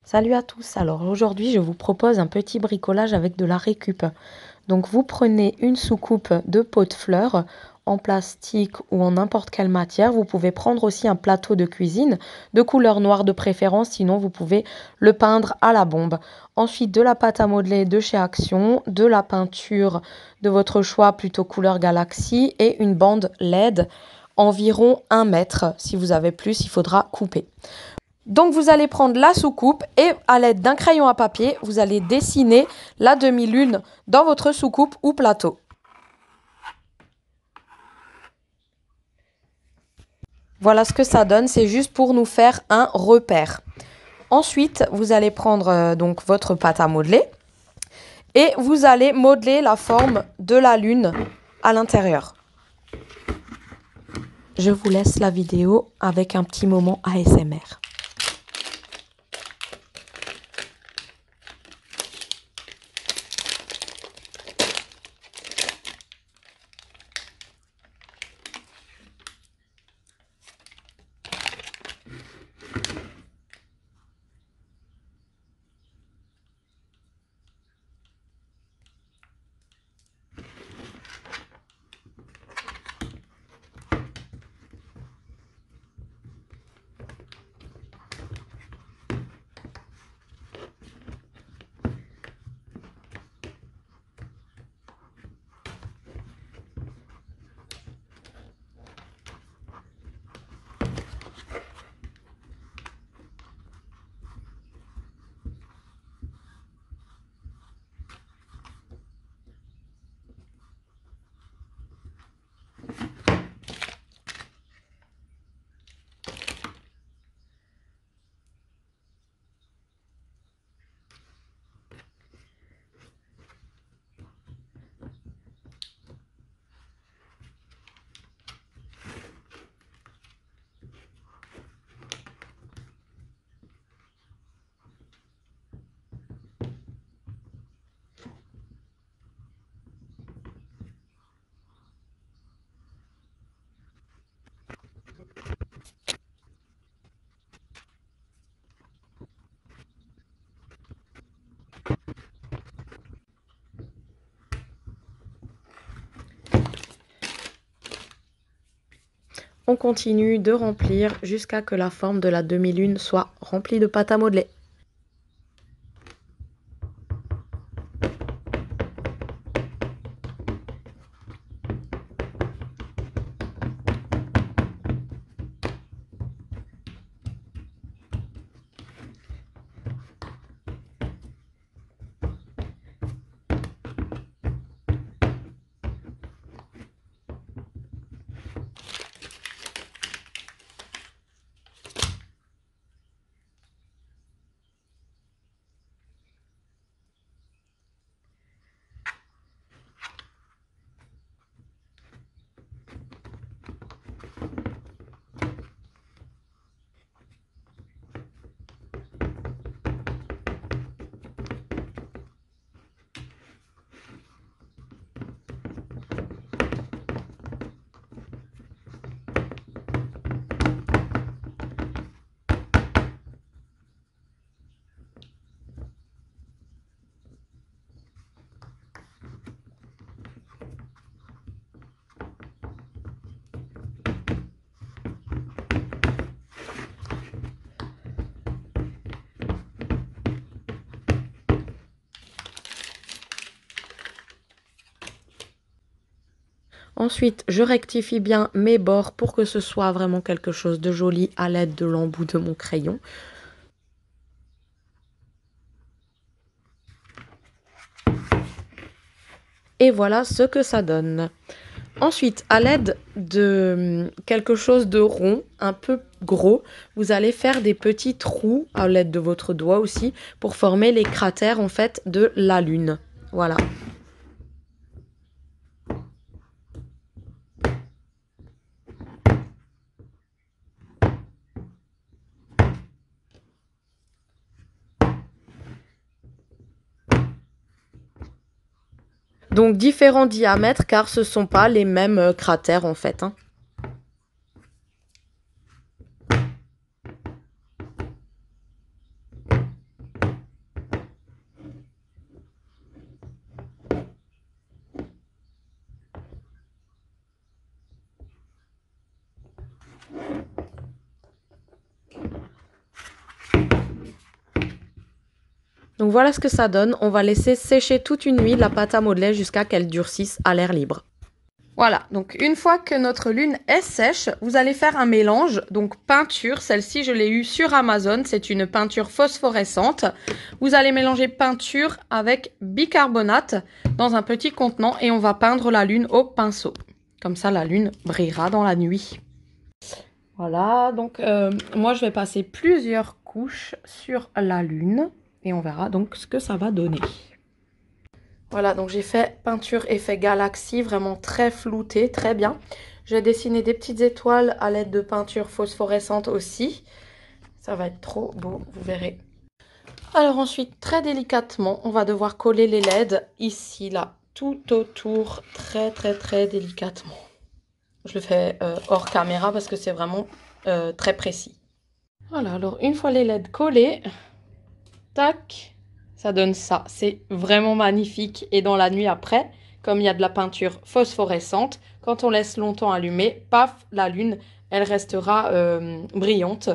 Salut à tous, alors aujourd'hui je vous propose un petit bricolage avec de la récup. Donc vous prenez une soucoupe de pot de fleurs en plastique ou en n'importe quelle matière. Vous pouvez prendre aussi un plateau de cuisine de couleur noire de préférence, sinon vous pouvez le peindre à la bombe. Ensuite de la pâte à modeler de chez Action, de la peinture de votre choix plutôt couleur galaxie et une bande LED environ 1 mètre. Si vous avez plus, il faudra couper. Donc vous allez prendre la soucoupe et à l'aide d'un crayon à papier, vous allez dessiner la demi-lune dans votre soucoupe ou plateau. Voilà ce que ça donne, c'est juste pour nous faire un repère. Ensuite, vous allez prendre donc votre pâte à modeler et vous allez modeler la forme de la lune à l'intérieur. Je vous laisse la vidéo avec un petit moment ASMR. On continue de remplir jusqu'à que la forme de la demi-lune soit remplie de pâte à modeler. Ensuite, je rectifie bien mes bords pour que ce soit vraiment quelque chose de joli à l'aide de l'embout de mon crayon. Et voilà ce que ça donne. Ensuite, à l'aide de quelque chose de rond, un peu gros, vous allez faire des petits trous à l'aide de votre doigt aussi pour former les cratères en fait de la lune. Voilà. Donc différents diamètres car ce ne sont pas les mêmes cratères en fait, hein. Donc voilà ce que ça donne. On va laisser sécher toute une nuit la pâte à modeler jusqu'à qu'elle durcisse à l'air libre. Voilà, donc une fois que notre lune est sèche, vous allez faire un mélange. Donc peinture, celle-ci je l'ai eue sur Amazon, c'est une peinture phosphorescente. Vous allez mélanger peinture avec bicarbonate dans un petit contenant et on va peindre la lune au pinceau. Comme ça la lune brillera dans la nuit. Voilà, donc moi je vais passer plusieurs couches sur la lune et on verra donc ce que ça va donner. Voilà, donc j'ai fait peinture effet galaxie, vraiment très flouté, très bien. J'ai dessiné des petites étoiles à l'aide de peinture phosphorescente aussi. Ça va être trop beau, vous verrez. Alors ensuite, très délicatement, on va devoir coller les LED ici, là, tout autour, très délicatement. Je le fais hors caméra parce que c'est vraiment très précis. Voilà, alors une fois les LED collés, tac, ça donne ça. C'est vraiment magnifique. Et dans la nuit après, comme il y a de la peinture phosphorescente, quand on laisse longtemps allumer, paf, la lune, elle restera brillante.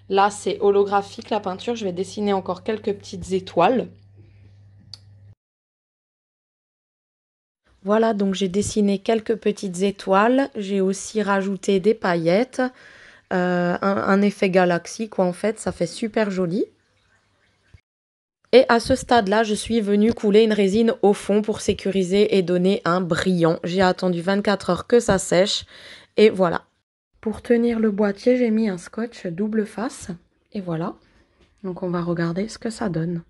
Là, c'est holographique la peinture. Je vais dessiner encore quelques petites étoiles. Voilà, donc j'ai dessiné quelques petites étoiles. J'ai aussi rajouté des paillettes. Un effet galaxie, quoi, en fait. Ça fait super joli. Et à ce stade-là, je suis venue couler une résine au fond pour sécuriser et donner un brillant. J'ai attendu 24 heures que ça sèche. Et voilà. Pour tenir le boîtier, j'ai mis un scotch double face. Et voilà. Donc on va regarder ce que ça donne.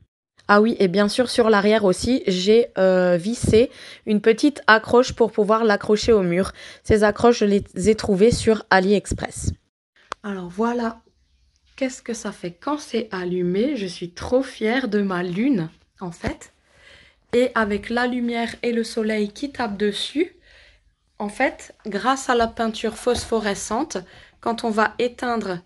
Ah oui, et bien sûr sur l'arrière aussi, j'ai vissé une petite accroche pour pouvoir l'accrocher au mur. Ces accroches, je les ai trouvées sur AliExpress. Alors voilà. Qu'est-ce que ça fait quand c'est allumé? Je suis trop fière de ma lune, en fait. Et avec la lumière et le soleil qui tapent dessus, en fait, grâce à la peinture phosphorescente, quand on va éteindre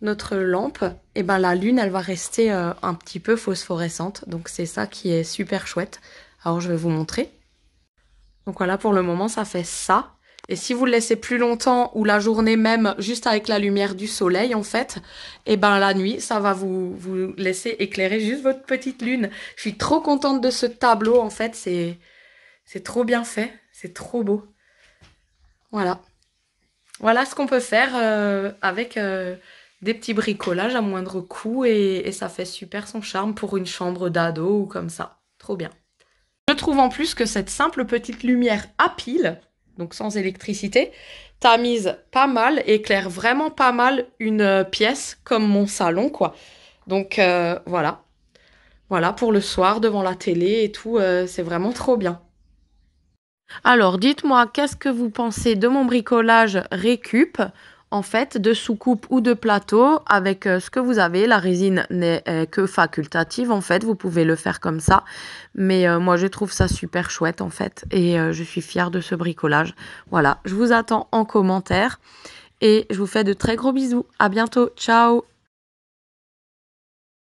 notre lampe, et ben la lune, elle va rester un petit peu phosphorescente. Donc c'est ça qui est super chouette. Alors je vais vous montrer. Donc voilà, pour le moment, ça fait ça. Et si vous le laissez plus longtemps ou la journée même, juste avec la lumière du soleil, en fait, et ben la nuit, ça va vous laisser éclairer juste votre petite lune. Je suis trop contente de ce tableau, en fait, c'est trop bien fait, c'est trop beau. Voilà. Voilà ce qu'on peut faire avec des petits bricolages à moindre coût et ça fait super son charme pour une chambre d'ado ou comme ça. Trop bien. Je trouve en plus que cette simple petite lumière à pile, donc sans électricité, tamise pas mal, éclaire vraiment pas mal une pièce comme mon salon, quoi. Donc voilà. Voilà, pour le soir, devant la télé et tout, c'est vraiment trop bien. Alors, dites-moi, qu'est-ce que vous pensez de mon bricolage récup, en fait, de soucoupe ou de plateau, avec ce que vous avez. La résine n'est que facultative, en fait, vous pouvez le faire comme ça. Mais moi, je trouve ça super chouette, en fait, et je suis fière de ce bricolage. Voilà, je vous attends en commentaire, et je vous fais de très gros bisous. À bientôt, ciao!